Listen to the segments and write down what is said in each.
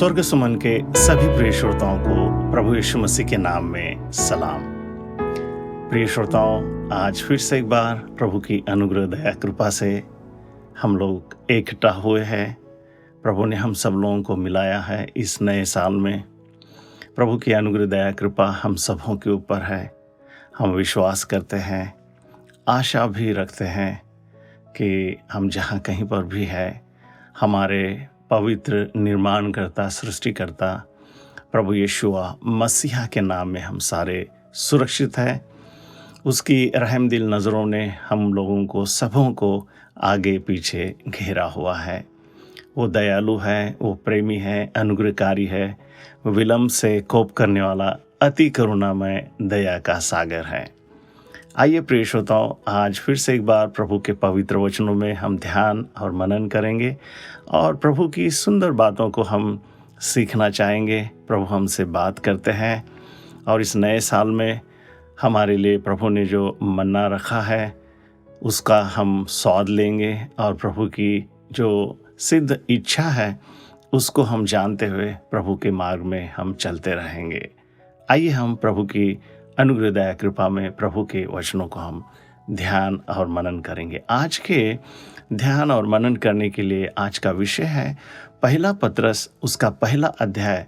स्वर्ग सुमन के सभी प्रिय श्रोताओं को प्रभु यीशु मसीह के नाम में सलाम। प्रिय श्रोताओं, आज फिर से एक बार प्रभु की अनुग्रह दया कृपा से हम लोग इकट्ठा हुए हैं। प्रभु ने हम सब लोगों को मिलाया है इस नए साल में। प्रभु की अनुग्रह दया कृपा हम सबों के ऊपर है। हम विश्वास करते हैं, आशा भी रखते हैं कि हम जहाँ कहीं पर भी है, हमारे पवित्र निर्माणकर्ता सृष्टिकर्ता प्रभु यीशुआ मसीहा के नाम में हम सारे सुरक्षित हैं। उसकी रहम दिल नज़रों ने हम लोगों को सबों को आगे पीछे घेरा हुआ है। वो दयालु है, वो प्रेमी है, अनुग्रहकारी है, विलंब से कोप करने वाला अति करुणामय दया का सागर है। आइए प्रिय श्रोताओं, आज फिर से एक बार प्रभु के पवित्र वचनों में हम ध्यान और मनन करेंगे और प्रभु की सुंदर बातों को हम सीखना चाहेंगे। प्रभु हमसे बात करते हैं और इस नए साल में हमारे लिए प्रभु ने जो मन्ना रखा है उसका हम स्वाद लेंगे और प्रभु की जो सिद्ध इच्छा है उसको हम जानते हुए प्रभु के मार्ग में हम चलते रहेंगे। आइए हम प्रभु की अनुग्रह दया कृपा में प्रभु के वचनों को हम ध्यान और मनन करेंगे। आज के ध्यान और मनन करने के लिए आज का विषय है पहला पत्रस, उसका पहला अध्याय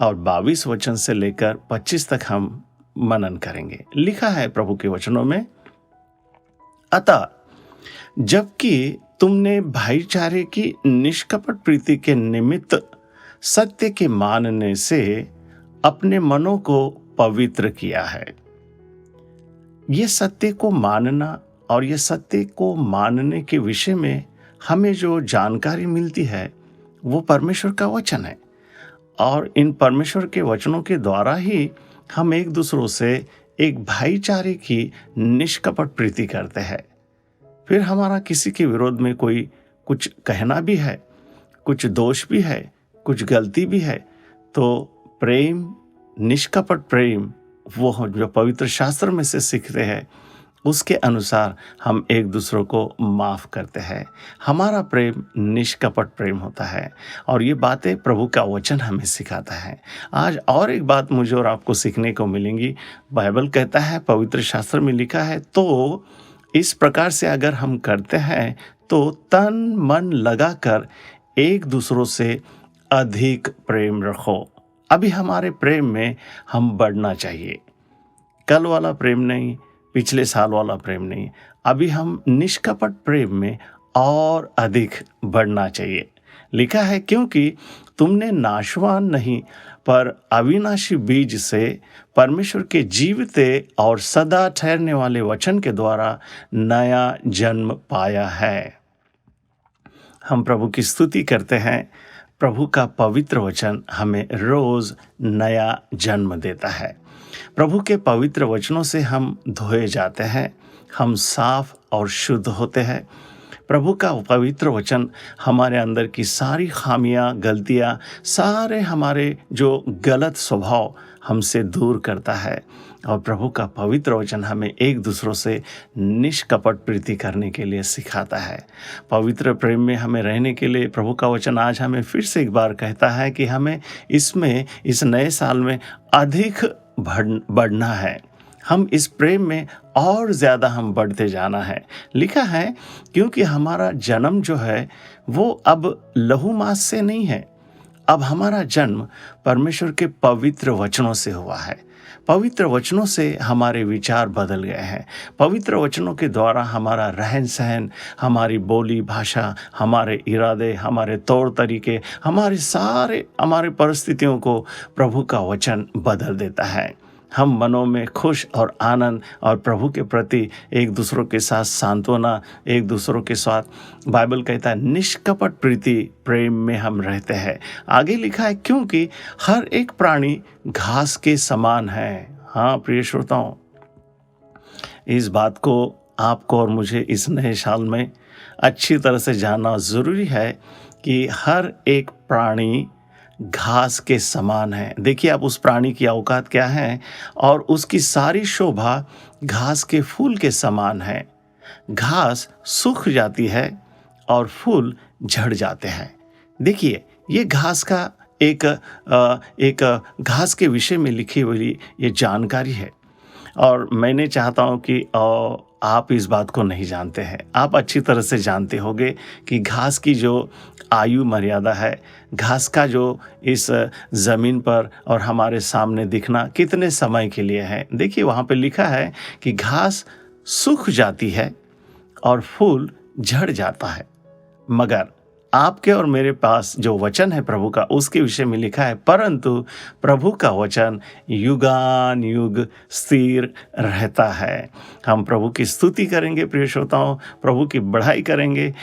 और 22 वचन से लेकर 25 तक हम मनन करेंगे। लिखा है प्रभु के वचनों में, अतः जबकि तुमने भाईचारे की निष्कपट प्रीति के निमित्त सत्य के मानने से अपने मनों को पवित्र किया है। ये सत्य को मानना और ये सत्य को मानने के विषय में हमें जो जानकारी मिलती है वो परमेश्वर का वचन है और इन परमेश्वर के वचनों के द्वारा ही हम एक दूसरों से एक भाईचारे की निष्कपट प्रीति करते हैं। फिर हमारा किसी के विरोध में कोई कुछ कहना भी है, कुछ दोष भी है, कुछ गलती भी है, तो प्रेम, निष्कपट प्रेम, वो जो पवित्र शास्त्र में से सीखते हैं उसके अनुसार हम एक दूसरों को माफ़ करते हैं। हमारा प्रेम निष्कपट प्रेम होता है और ये बातें प्रभु का वचन हमें सिखाता है। आज और एक बात मुझे और आपको सीखने को मिलेंगी। बाइबल कहता है, पवित्र शास्त्र में लिखा है, तो इस प्रकार से अगर हम करते हैं तो तन मन लगाकर एक दूसरों से अधिक प्रेम रखो। अभी हमारे प्रेम में हम बढ़ना चाहिए। कल वाला प्रेम नहीं, पिछले साल वाला प्रेम नहीं, अभी हम निष्कपट प्रेम में और अधिक बढ़ना चाहिए। लिखा है, क्योंकि तुमने नाशवान नहीं पर अविनाशी बीज से परमेश्वर के जीवते और सदा ठहरने वाले वचन के द्वारा नया जन्म पाया है। हम प्रभु की स्तुति करते हैं। प्रभु का पवित्र वचन हमें रोज नया जन्म देता है। प्रभु के पवित्र वचनों से हम धोए जाते हैं, हम साफ और शुद्ध होते हैं। प्रभु का पवित्र वचन हमारे अंदर की सारी खामियां, गलतियां, सारे हमारे जो गलत स्वभाव हमसे दूर करता है और प्रभु का पवित्र वचन हमें एक दूसरों से निष्कपट प्रीति करने के लिए सिखाता है। पवित्र प्रेम में हमें रहने के लिए प्रभु का वचन आज हमें फिर से एक बार कहता है कि हमें इसमें इस नए साल में अधिक बढ़ना है। हम इस प्रेम में और ज़्यादा हम बढ़ते जाना है। लिखा है, क्योंकि हमारा जन्म जो है वो अब लहू मांस से नहीं है, अब हमारा जन्म परमेश्वर के पवित्र वचनों से हुआ है। पवित्र वचनों से हमारे विचार बदल गए हैं। पवित्र वचनों के द्वारा हमारा रहन सहन, हमारी बोली भाषा, हमारे इरादे, हमारे तौर तरीके, हमारे परिस्थितियों को प्रभु का वचन बदल देता है। हम मनों में खुश और आनंद और प्रभु के प्रति एक दूसरों के साथ सांत्वना, एक दूसरों के साथ बाइबल कहता है निष्कपट प्रीति प्रेम में हम रहते हैं। आगे लिखा है, क्योंकि हर एक प्राणी घास के समान है। हाँ प्रिय श्रोताओं, इस बात को आपको और मुझे इस नए साल में अच्छी तरह से जानना ज़रूरी है कि हर एक प्राणी घास के समान है। देखिए, आप उस प्राणी की औकात क्या है और उसकी सारी शोभा घास के फूल के समान है। घास सूख जाती है और फूल झड़ जाते हैं। देखिए, ये घास का एक घास के विषय में लिखी हुई ये जानकारी है। और मैं नहीं चाहता हूँ कि आप इस बात को नहीं जानते हैं। आप अच्छी तरह से जानते होंगे कि घास की जो आयु मर्यादा है, घास का जो इस ज़मीन पर और हमारे सामने दिखना कितने समय के लिए है। देखिए वहाँ पे लिखा है कि घास सूख जाती है और फूल झड़ जाता है, मगर आपके और मेरे पास जो वचन है प्रभु का, उसके विषय में लिखा है, परंतु प्रभु का वचन युगान युग स्थिर रहता है। हम प्रभु की स्तुति करेंगे प्रिय श्रोताओं, प्रभु की बढ़ाई करेंगे।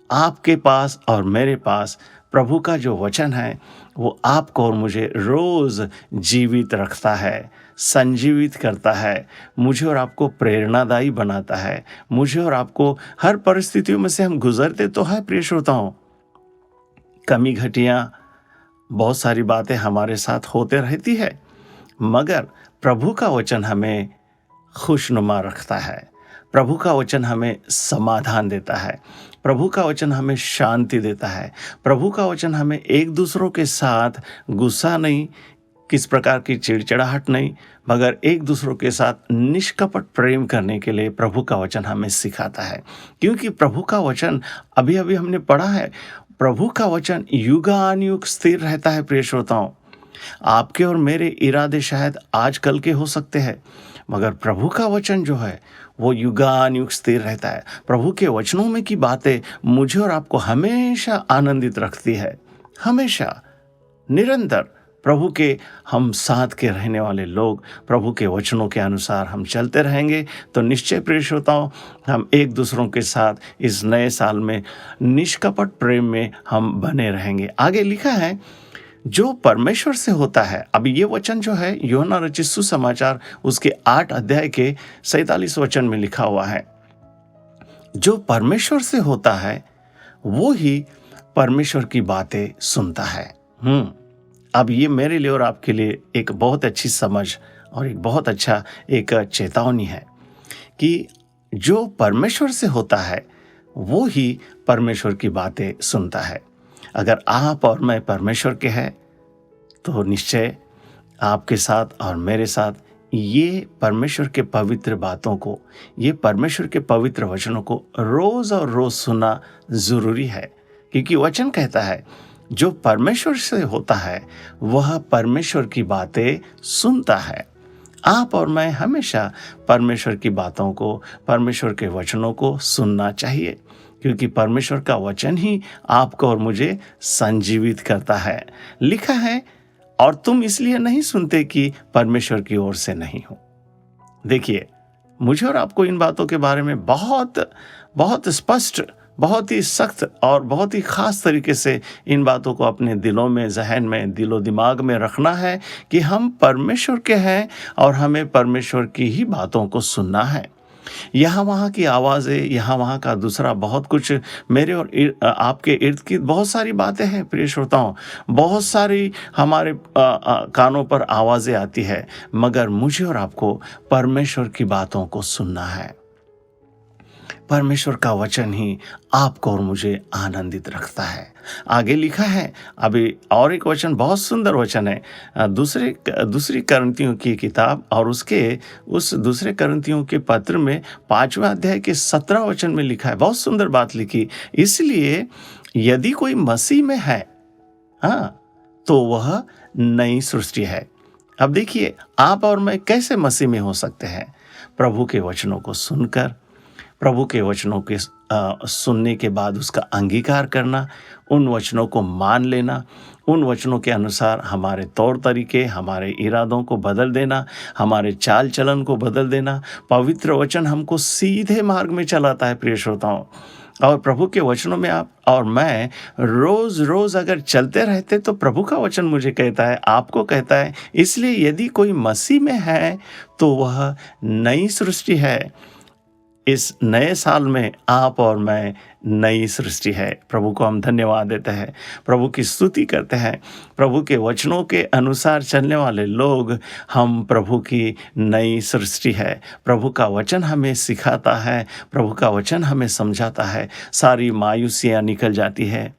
आपके पास और मेरे पास प्रभु का जो वचन है वो आपको और मुझे रोज जीवित रखता है, संजीवित करता है, मुझे और आपको प्रेरणादायी बनाता है। मुझे और आपको हर परिस्थितियों में से हम गुजरते तो है प्रिय श्रोताओं, कमी घटियाँ बहुत सारी बातें हमारे साथ होते रहती है, मगर प्रभु का वचन हमें खुशनुमा रखता है। प्रभु का वचन हमें समाधान देता है। प्रभु का वचन हमें शांति देता है। प्रभु का वचन हमें एक दूसरों के साथ गुस्सा नहीं, किस प्रकार की चिड़चिड़ाहट नहीं, मगर एक दूसरों के साथ निष्कपट प्रेम करने के लिए प्रभु का वचन हमें सिखाता है। क्योंकि प्रभु का वचन अभी अभी हमने पढ़ा है, प्रभु का वचन युगानुयुग स्थिर रहता है। प्रिय श्रोताओं, आपके और मेरे इरादे शायद आज कल के हो सकते हैं, मगर प्रभु का वचन जो है वो युगानुयुग स्थिर रहता है। प्रभु के वचनों में की बातें मुझे और आपको हमेशा आनंदित रखती है। हमेशा निरंतर प्रभु के हम साथ के रहने वाले लोग प्रभु के वचनों के अनुसार हम चलते रहेंगे तो निश्चय प्रिय श्रोताओं, हम एक दूसरों के साथ इस नए साल में निष्कपट प्रेम में हम बने रहेंगे। आगे लिखा है, जो परमेश्वर से होता है। अब ये वचन जो है यूहन्ना रचित सुसमाचार उसके 8 अध्याय के 47 वचन में लिखा हुआ है, जो परमेश्वर से होता है वो ही परमेश्वर की बातें सुनता है। अब ये मेरे लिए और आपके लिए एक बहुत अच्छी समझ और एक बहुत अच्छा एक चेतावनी है कि जो परमेश्वर से होता है वो ही परमेश्वर की बातें सुनता है। अगर आप और मैं परमेश्वर के हैं तो निश्चय आपके साथ और मेरे साथ ये परमेश्वर के पवित्र बातों को, ये परमेश्वर के पवित्र वचनों को रोज और रोज सुनना जरूरी है। क्योंकि वचन कहता है जो परमेश्वर से होता है वह परमेश्वर की बातें सुनता है। आप और मैं हमेशा परमेश्वर की बातों को, परमेश्वर के वचनों को सुनना चाहिए, क्योंकि परमेश्वर का वचन ही आपको और मुझे संजीवित करता है। लिखा है, और तुम इसलिए नहीं सुनते कि परमेश्वर की ओर से नहीं हो। देखिए, मुझे और आपको इन बातों के बारे में बहुत बहुत स्पष्ट, बहुत ही सख्त और बहुत ही खास तरीके से इन बातों को अपने दिलों में, जहन में, दिलो दिमाग में रखना है कि हम परमेश्वर के हैं और हमें परमेश्वर की ही बातों को सुनना है। यहाँ वहाँ की आवाज़ें, यहाँ वहाँ का दूसरा बहुत कुछ, मेरे और आपके इर्द गिर्द बहुत सारी बातें हैं प्रिय श्रोताओं, बहुत सारी हमारे कानों पर आवाज़ें आती है, मगर मुझे और आपको परमेश्वर की बातों को सुनना है। परमेश्वर का वचन ही आपको और मुझे आनंदित रखता है। आगे लिखा है, अभी और एक वचन, बहुत सुंदर वचन है, दूसरी करंतियों की किताब और उसके उस दूसरे करंतियों के पत्र में 5वें अध्याय के 17 वचन में लिखा है, बहुत सुंदर बात लिखी, इसलिए यदि कोई मसीह में है तो वह नई सृष्टि है। अब देखिए, आप और मैं कैसे मसीह में हो सकते हैं? प्रभु के वचनों को सुनकर, प्रभु के वचनों के सुनने के बाद उसका अंगीकार करना, उन वचनों को मान लेना, उन वचनों के अनुसार हमारे तौर तरीके, हमारे इरादों को बदल देना, हमारे चाल चलन को बदल देना। पवित्र वचन हमको सीधे मार्ग में चलाता है प्रिय श्रोताओं, और प्रभु के वचनों में आप और मैं रोज रोज अगर चलते रहते तो प्रभु का वचन मुझे कहता है, आपको कहता है, इसलिए यदि कोई मसीह में है तो वह नई सृष्टि है। इस नए साल में आप और मैं नई सृष्टि है। प्रभु को हम धन्यवाद देते हैं, प्रभु की स्तुति करते हैं। प्रभु के वचनों के अनुसार चलने वाले लोग, हम प्रभु की नई सृष्टि है। प्रभु का वचन हमें सिखाता है, प्रभु का वचन हमें समझाता है, सारी मायूसियाँ निकल जाती है,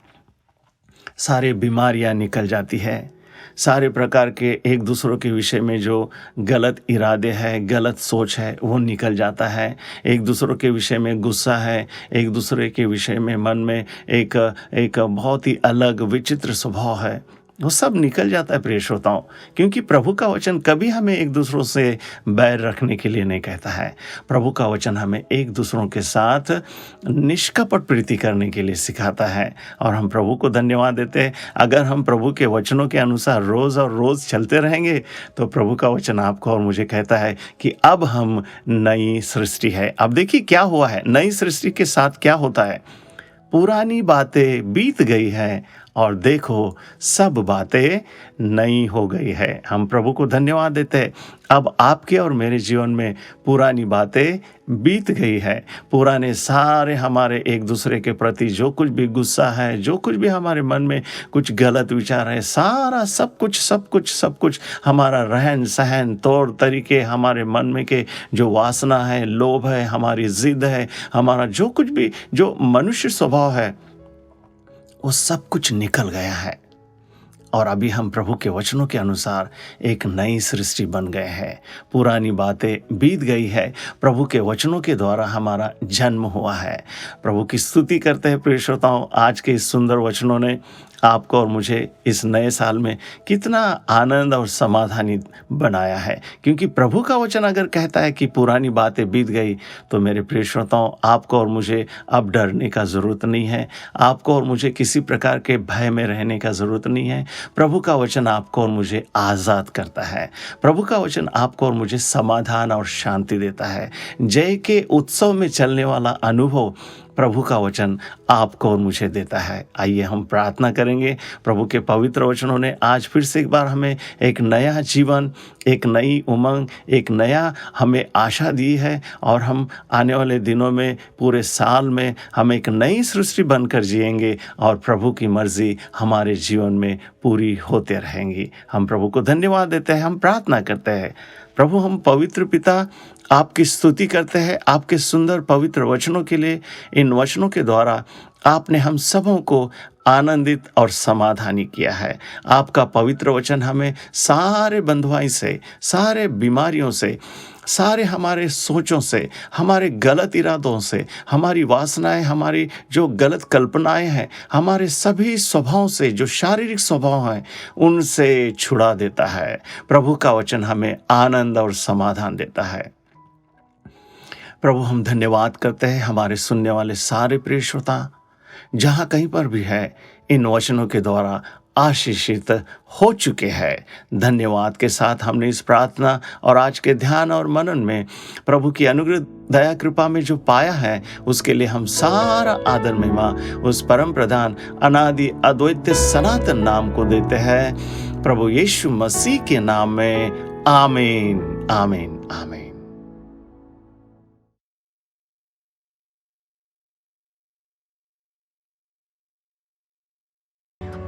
सारे बीमारियां निकल जाती है, सारे प्रकार के एक दूसरों के विषय में जो गलत इरादे हैं, गलत सोच है, वो निकल जाता है। एक दूसरों के विषय में गुस्सा है, एक दूसरे के विषय में मन में एक बहुत ही अलग विचित्र स्वभाव है, वो सब निकल जाता है प्रिय श्रोताओं। क्योंकि प्रभु का वचन कभी हमें एक दूसरों से बैर रखने के लिए नहीं कहता है। प्रभु का वचन हमें एक दूसरों के साथ निष्कपट प्रीति करने के लिए सिखाता है, और हम प्रभु को धन्यवाद देते हैं। अगर हम प्रभु के वचनों के अनुसार रोज़ और रोज़ चलते रहेंगे तो प्रभु का वचन आपको और मुझे कहता है कि अब हम नई सृष्टि है। अब देखिए क्या हुआ है, नई सृष्टि के साथ क्या होता है। पुरानी बातें बीत गई हैं और देखो सब बातें नई हो गई है। हम प्रभु को धन्यवाद देते हैं। अब आपके और मेरे जीवन में पुरानी बातें बीत गई है। पुराने सारे हमारे एक दूसरे के प्रति जो कुछ भी गुस्सा है, जो कुछ भी हमारे मन में कुछ गलत विचार है, सारा सब कुछ हमारा रहन सहन, तौर तरीके, हमारे मन में के जो वासना है, लोभ है, हमारी जिद है, हमारा जो कुछ भी जो मनुष्य स्वभाव है, वो सब कुछ निकल गया है। और अभी हम प्रभु के वचनों के अनुसार एक नई सृष्टि बन गए हैं। पुरानी बातें बीत गई है। प्रभु के वचनों के द्वारा हमारा जन्म हुआ है। प्रभु की स्तुति करते हैं प्रिय श्रोताओं। आज के इस सुंदर वचनों ने आपको और मुझे इस नए साल में कितना आनंद और समाधानी बनाया है। क्योंकि प्रभु का वचन अगर कहता है कि पुरानी बातें बीत गई, तो मेरे प्रिय श्रोताओं, आपको और मुझे अब डरने का ज़रूरत नहीं है। आपको और मुझे किसी प्रकार के भय में रहने का ज़रूरत नहीं है। प्रभु का वचन आपको और मुझे आज़ाद करता है। प्रभु का वचन आपको और मुझे समाधान और शांति देता है। जय के उत्सव में चलने वाला अनुभव प्रभु का वचन आपको और मुझे देता है। आइए हम प्रार्थना करेंगे। प्रभु के पवित्र वचनों ने आज फिर से एक बार हमें एक नया जीवन, एक नई उमंग, एक नया हमें आशा दी है, और हम आने वाले दिनों में, पूरे साल में हम एक नई सृष्टि बनकर जिएंगे और प्रभु की मर्जी हमारे जीवन में पूरी होते रहेंगी। हम प्रभु को धन्यवाद देते हैं। हम प्रार्थना करते हैं। प्रभु, हम पवित्र पिता आपकी स्तुति करते हैं आपके सुंदर पवित्र वचनों के लिए। इन वचनों के द्वारा आपने हम सबों को आनंदित और समाधानी किया है। आपका पवित्र वचन हमें सारे बंधुआई से, सारे बीमारियों से, सारे हमारे सोचों से, हमारे गलत इरादों से, हमारी वासनाएं, हमारी जो गलत कल्पनाएं हैं, हमारे सभी स्वभावों से, जो शारीरिक स्वभाव हैं, उनसे छुड़ा देता है। प्रभु का वचन हमें आनंद और समाधान देता है। प्रभु, हम धन्यवाद करते हैं हमारे सुनने वाले सारे प्रिय श्रोता जहाँ कहीं पर भी है, इन वचनों के द्वारा आशीषित हो चुके हैं। धन्यवाद के साथ हमने इस प्रार्थना और आज के ध्यान और मनन में प्रभु की अनुग्रह दया कृपा में जो पाया है, उसके लिए हम सारा आदर महिमा उस परम प्रधान अनादि अद्वैत सनातन नाम को देते हैं, प्रभु यीशु मसीह के नाम में। आमीन, आमीन, आमीन।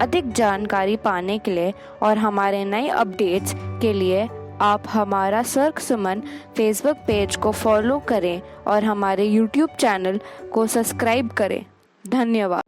अधिक जानकारी पाने के लिए और हमारे नए अपडेट्स के लिए आप हमारा सर्क सुमन फेसबुक पेज को फॉलो करें और हमारे यूट्यूब चैनल को सब्सक्राइब करें। धन्यवाद।